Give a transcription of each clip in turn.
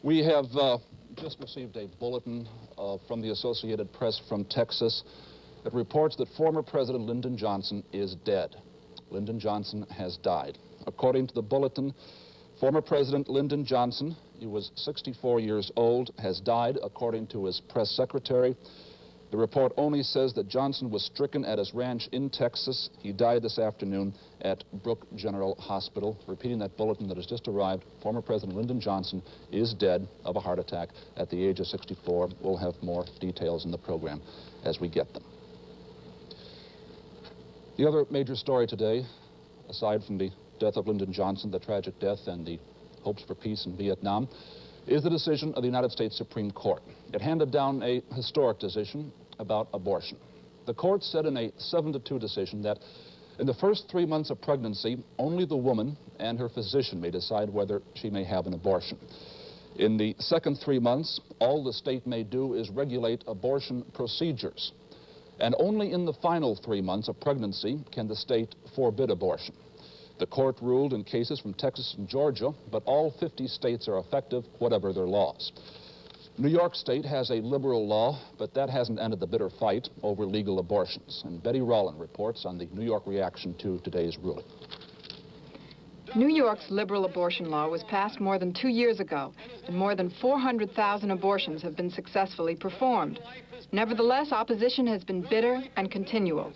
We have just received a bulletin from the Associated Press from Texas that reports that former President Lyndon Johnson is dead. Lyndon Johnson has died. According to the bulletin, former President Lyndon Johnson, he was 64 years old, has died, according to his press secretary. The report only says that Johnson was stricken at his ranch in Texas. He died this afternoon at Brooke General Hospital. Repeating that bulletin that has just arrived, former President Lyndon Johnson is dead of a heart attack at the age of 64. We'll have more details in the program as we get them. The other major story today, aside from the death of Lyndon Johnson, the tragic death and the hopes for peace in Vietnam, is the decision of the United States Supreme Court. It handed down a historic decision about abortion. The court said in a 7-2 decision that in the first 3 months of pregnancy, only the woman and her physician may decide whether she may have an abortion. In the second 3 months, all the state may do is regulate abortion procedures. And only in the final 3 months of pregnancy can the state forbid abortion. The court ruled in cases from Texas and Georgia, but all 50 states are effective, whatever their laws. New York State has a liberal law, but that hasn't ended the bitter fight over legal abortions. And Betty Rowland reports on the New York reaction to today's ruling. New York's liberal abortion law was passed more than 2 years ago, and more than 400,000 abortions have been successfully performed. Nevertheless, opposition has been bitter and continual.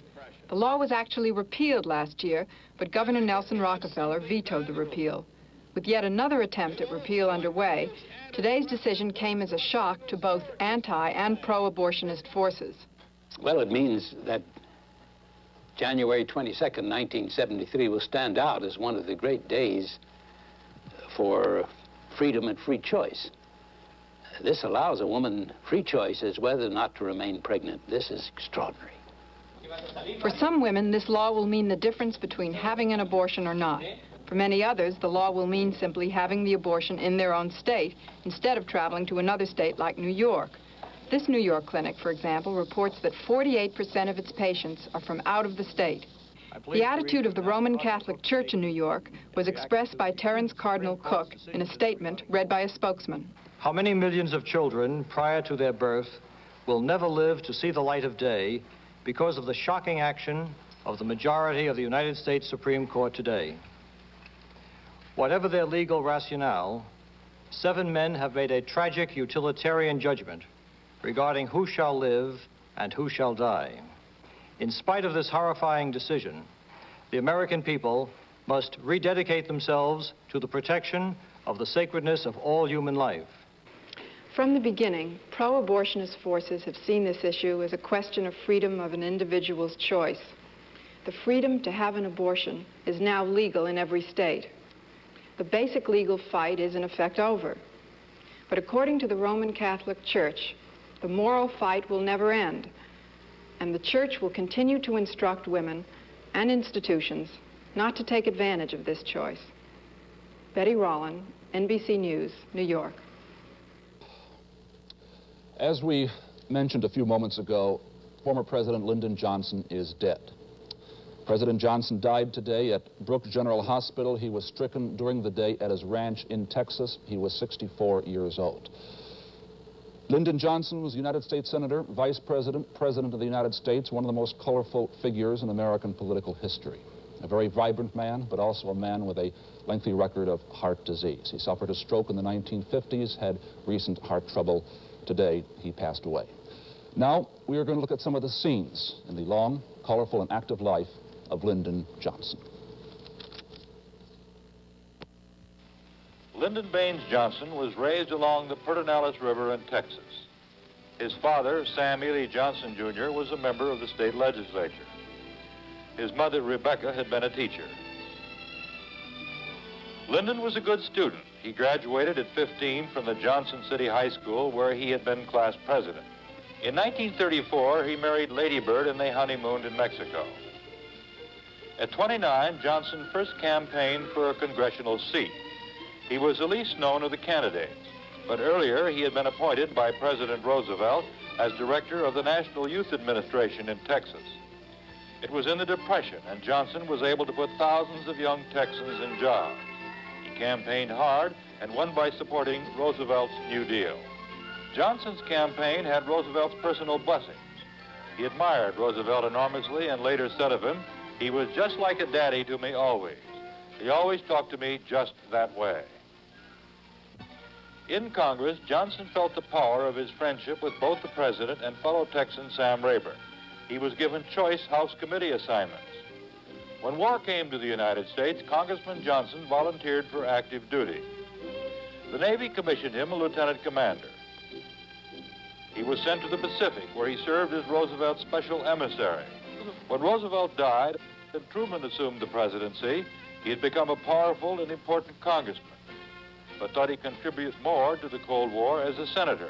The law was actually repealed last year, but Governor Nelson Rockefeller vetoed the repeal. With yet another attempt at repeal underway, today's decision came as a shock to both anti- and pro-abortionist forces. Well, it means that January 22nd, 1973 will stand out as one of the great days for freedom and free choice. This allows a woman free choice as whether or not to remain pregnant. This is extraordinary. For some women, this law will mean the difference between having an abortion or not. For many others, the law will mean simply having the abortion in their own state instead of traveling to another state like New York. This New York clinic, for example, reports that 48% of its patients are from out of the state. The attitude of the Roman Catholic Church in New York was expressed by Terence Cardinal Cook in a statement read by a spokesman. How many millions of children prior to their birth will never live to see the light of day because of the shocking action of the majority of the United States Supreme Court today? Whatever their legal rationale, 7 men have made a tragic utilitarian judgment regarding who shall live and who shall die. In spite of this horrifying decision, the American people must rededicate themselves to the protection of the sacredness of all human life. From the beginning, pro-abortionist forces have seen this issue as a question of freedom of an individual's choice. The freedom to have an abortion is now legal in every state. The basic legal fight is in effect over. But according to the Roman Catholic Church, the moral fight will never end, and the Church will continue to instruct women and institutions not to take advantage of this choice. Betty Rowland, NBC News, New York. As we mentioned a few moments ago, former President Lyndon Johnson is dead. President Johnson died today at Brooke General Hospital. He was stricken during the day at his ranch in Texas. He was 64 years old. Lyndon Johnson was a United States Senator, Vice President, President of the United States, one of the most colorful figures in American political history. A very vibrant man, but also a man with a lengthy record of heart disease. He suffered a stroke in the 1950s, had recent heart trouble. Today, he passed away. Now, we are going to look at some of the scenes in the long, colorful, and active life of Lyndon Johnson. Lyndon Baines Johnson was raised along the Pedernales River in Texas. His father, Sam Ely Johnson, Jr., was a member of the state legislature. His mother, Rebecca, had been a teacher. Lyndon was a good student. He graduated at 15 from the Johnson City High School, where he had been class president. In 1934, he married Lady Bird and they honeymooned in Mexico. At 29, Johnson first campaigned for a congressional seat. He was the least known of the candidates, but earlier he had been appointed by President Roosevelt as director of the National Youth Administration in Texas. It was in the Depression, and Johnson was able to put thousands of young Texans in jobs. He campaigned hard and won by supporting Roosevelt's New Deal. Johnson's campaign had Roosevelt's personal blessings. He admired Roosevelt enormously and later said of him, "He was just like a daddy to me always. He always talked to me just that way." In Congress, Johnson felt the power of his friendship with both the president and fellow Texan Sam Rayburn. He was given choice House committee assignments. When war came to the United States, Congressman Johnson volunteered for active duty. The Navy commissioned him a lieutenant commander. He was sent to the Pacific, where he served as Roosevelt's special emissary. When Roosevelt died and Truman assumed the presidency, he had become a powerful and important congressman, but thought he'd contribute more to the Cold War as a senator.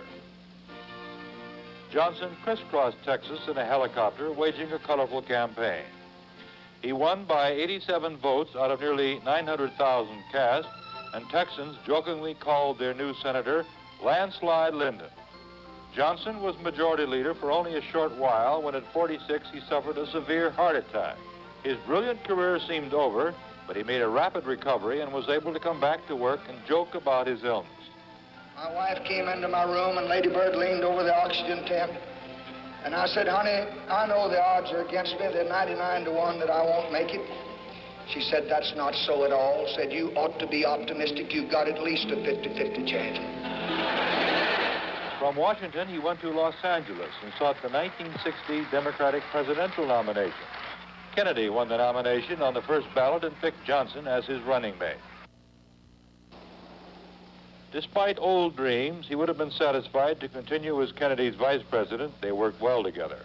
Johnson crisscrossed Texas in a helicopter, waging a colorful campaign. He won by 87 votes out of nearly 900,000 cast, and Texans jokingly called their new senator Landslide Lyndon. Johnson was majority leader for only a short while when at 46 he suffered a severe heart attack. His brilliant career seemed over, but he made a rapid recovery and was able to come back to work and joke about his illness. My wife came into my room and Lady Bird leaned over the oxygen tent. And I said, "Honey, I know the odds are against me. They're 99 to 1 that I won't make it." She said, "That's not so at all." Said, "You ought to be optimistic. You've got at least a 50-50 chance." From Washington, he went to Los Angeles and sought the 1960 Democratic presidential nomination. Kennedy won the nomination on the first ballot and picked Johnson as his running mate. Despite old dreams, he would have been satisfied to continue as Kennedy's vice president. They worked well together.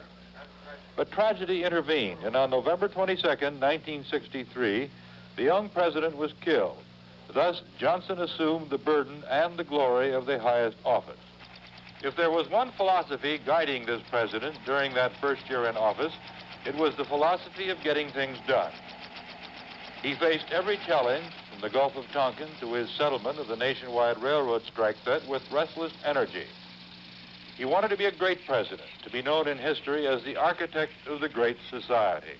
But tragedy intervened, and on November 22nd, 1963, the young president was killed. Thus, Johnson assumed the burden and the glory of the highest office. If there was one philosophy guiding this president during that first year in office, it was the philosophy of getting things done. He faced every challenge, from the Gulf of Tonkin to his settlement of the nationwide railroad strike threat, with restless energy. He wanted to be a great president, to be known in history as the architect of the great society.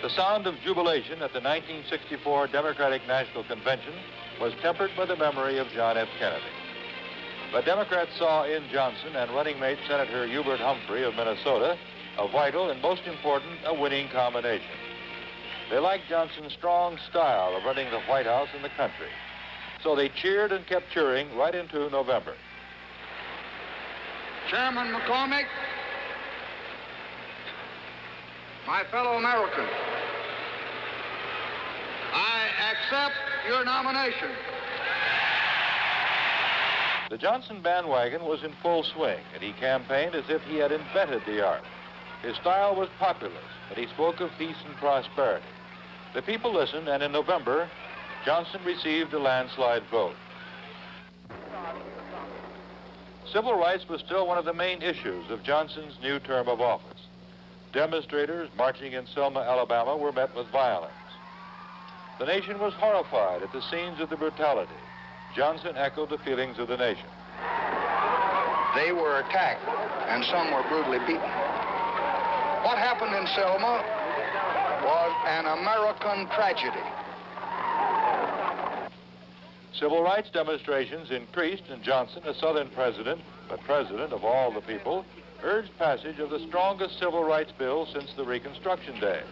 The sound of jubilation at the 1964 Democratic National Convention was tempered by the memory of John F. Kennedy. But Democrats saw in Johnson and running mate Senator Hubert Humphrey of Minnesota a vital and, most important, a winning combination. They liked Johnson's strong style of running the White House and the country. So they cheered and kept cheering right into November. Chairman McCormick, my fellow Americans, I accept your nomination. The Johnson bandwagon was in full swing, and he campaigned as if he had invented the art. His style was populist, but he spoke of peace and prosperity. The people listened, and in November, Johnson received a landslide vote. Civil rights was still one of the main issues of Johnson's new term of office. Demonstrators marching in Selma, Alabama, were met with violence. The nation was horrified at the scenes of the brutality. Johnson echoed the feelings of the nation. They were attacked, and some were brutally beaten. What happened in Selma was an American tragedy. Civil rights demonstrations increased, and Johnson, a Southern president, but president of all the people, urged passage of the strongest civil rights bill since the Reconstruction days.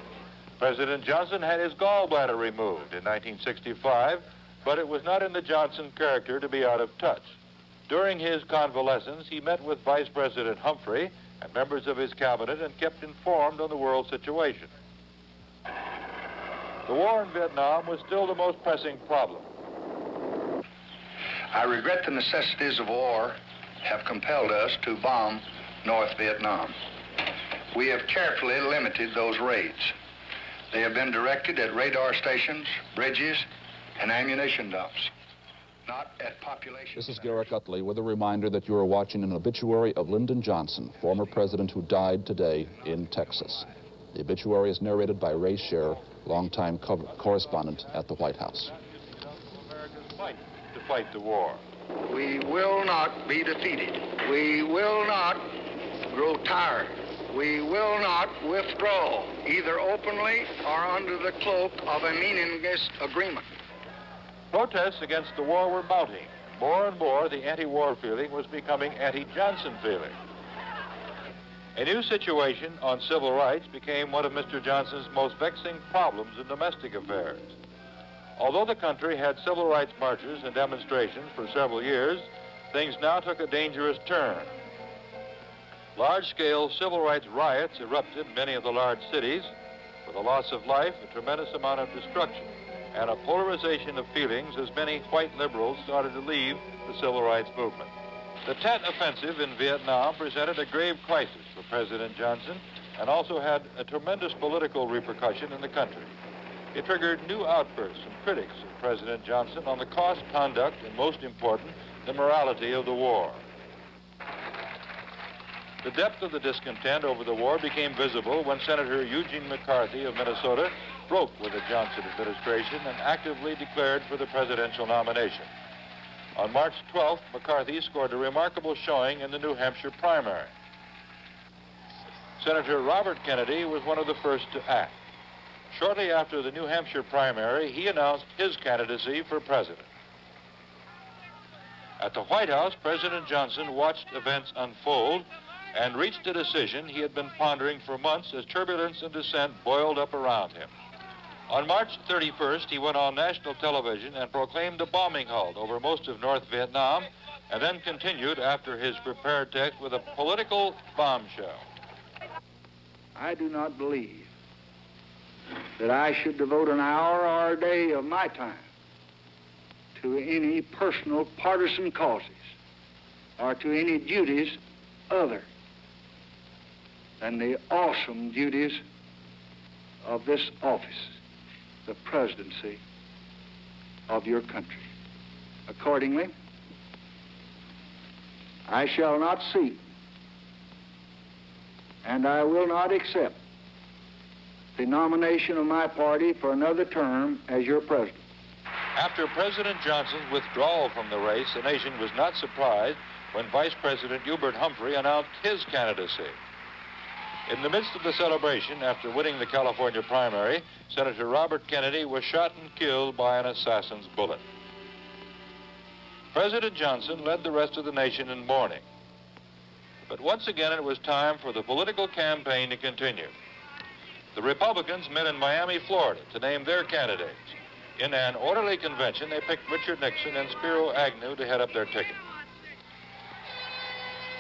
President Johnson had his gallbladder removed in 1965, but it was not in the Johnson character to be out of touch. During his convalescence, he met with Vice President Humphrey and members of his cabinet and kept informed on the world situation. The war in Vietnam was still the most pressing problem. I regret the necessities of war have compelled us to bomb North Vietnam. We have carefully limited those raids. They have been directed at radar stations, bridges, and ammunition dumps, not at population. This is Garrett Utley with a reminder that you are watching an obituary of Lyndon Johnson, former president who died today in Texas. The obituary is narrated by Ray Scher, longtime correspondent at the White House. America's fight to fight the war. We will not be defeated. We will not grow tired. We will not withdraw, either openly or under the cloak of a meaningless agreement. Protests against the war were mounting. More and more, the anti-war feeling was becoming anti-Johnson feeling. A new situation on civil rights became one of Mr. Johnson's most vexing problems in domestic affairs. Although the country had civil rights marches and demonstrations for several years, things now took a dangerous turn. Large-scale civil rights riots erupted in many of the large cities, with a loss of life, a tremendous amount of destruction, and a polarization of feelings as many white liberals started to leave the civil rights movement. The Tet Offensive in Vietnam presented a grave crisis for President Johnson and also had a tremendous political repercussion in the country. It triggered new outbursts from critics of President Johnson on the cost, conduct, and most important, the morality of the war. The depth of the discontent over the war became visible when Senator Eugene McCarthy of Minnesota broke with the Johnson administration and actively declared for the presidential nomination. On March 12th, McCarthy scored a remarkable showing in the New Hampshire primary. Senator Robert Kennedy was one of the first to act. Shortly after the New Hampshire primary, he announced his candidacy for president. At the White House, President Johnson watched events unfold and reached a decision he had been pondering for months as turbulence and dissent boiled up around him. On March 31st, he went on national television and proclaimed a bombing halt over most of North Vietnam, and then continued after his prepared text with a political bombshell. I do not believe that I should devote an hour or a day of my time to any personal partisan causes or to any duties other than the awesome duties of this office, the presidency of your country. Accordingly, I shall not seek and I will not accept the nomination of my party for another term as your president. After President Johnson's withdrawal from the race, the nation was not surprised when Vice President Hubert Humphrey announced his candidacy. In the midst of the celebration after winning the California primary, Senator Robert Kennedy was shot and killed by an assassin's bullet. President Johnson led the rest of the nation in mourning. But once again, it was time for the political campaign to continue. The Republicans met in Miami, Florida, to name their candidates. In an orderly convention, they picked Richard Nixon and Spiro Agnew to head up their ticket.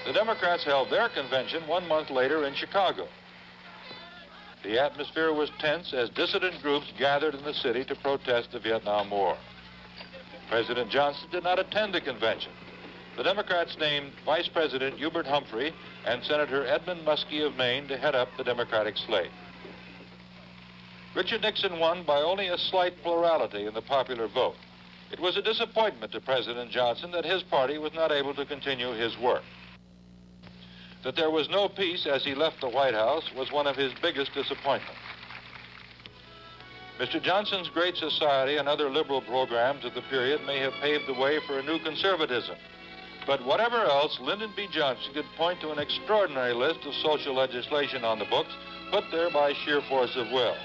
The Democrats held their convention 1 month later in Chicago. The atmosphere was tense as dissident groups gathered in the city to protest the Vietnam War. President Johnson did not attend the convention. The Democrats named Vice President Hubert Humphrey and Senator Edmund Muskie of Maine to head up the Democratic slate. Richard Nixon won by only a slight plurality in the popular vote. It was a disappointment to President Johnson that his party was not able to continue his work. That there was no peace as he left the White House was one of his biggest disappointments. Mr. Johnson's Great Society and other liberal programs of the period may have paved the way for a new conservatism. But whatever else, Lyndon B. Johnson could point to an extraordinary list of social legislation on the books, put there by sheer force of will.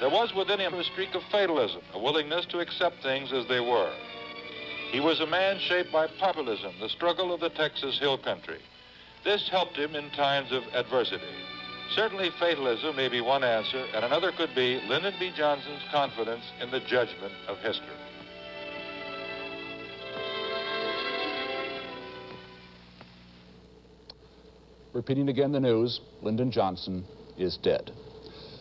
There was within him a streak of fatalism, a willingness to accept things as they were. He was a man shaped by populism, the struggle of the Texas Hill Country. This helped him in times of adversity. Certainly fatalism may be one answer, and another could be Lyndon B. Johnson's confidence in the judgment of history. Repeating again the news, Lyndon Johnson is dead.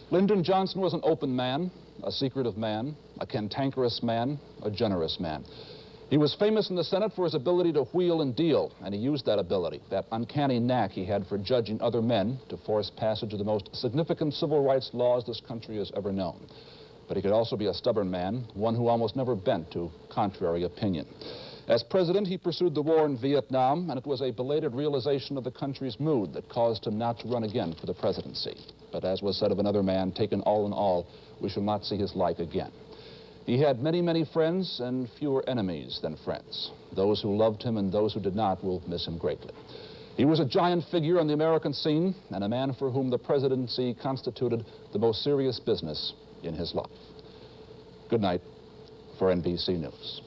Lyndon Johnson was an open man, a secretive man, a cantankerous man, a generous man. He was famous in the Senate for his ability to wheel and deal, and he used that ability, that uncanny knack he had for judging other men, to force passage of the most significant civil rights laws this country has ever known. But he could also be a stubborn man, one who almost never bent to contrary opinion. As president, he pursued the war in Vietnam, and it was a belated realization of the country's mood that caused him not to run again for the presidency. But as was said of another man, taken all in all, we shall not see his like again. He had many, many friends and fewer enemies than friends. Those who loved him and those who did not will miss him greatly. He was a giant figure on the American scene and a man for whom the presidency constituted the most serious business in his life. Good night for NBC News.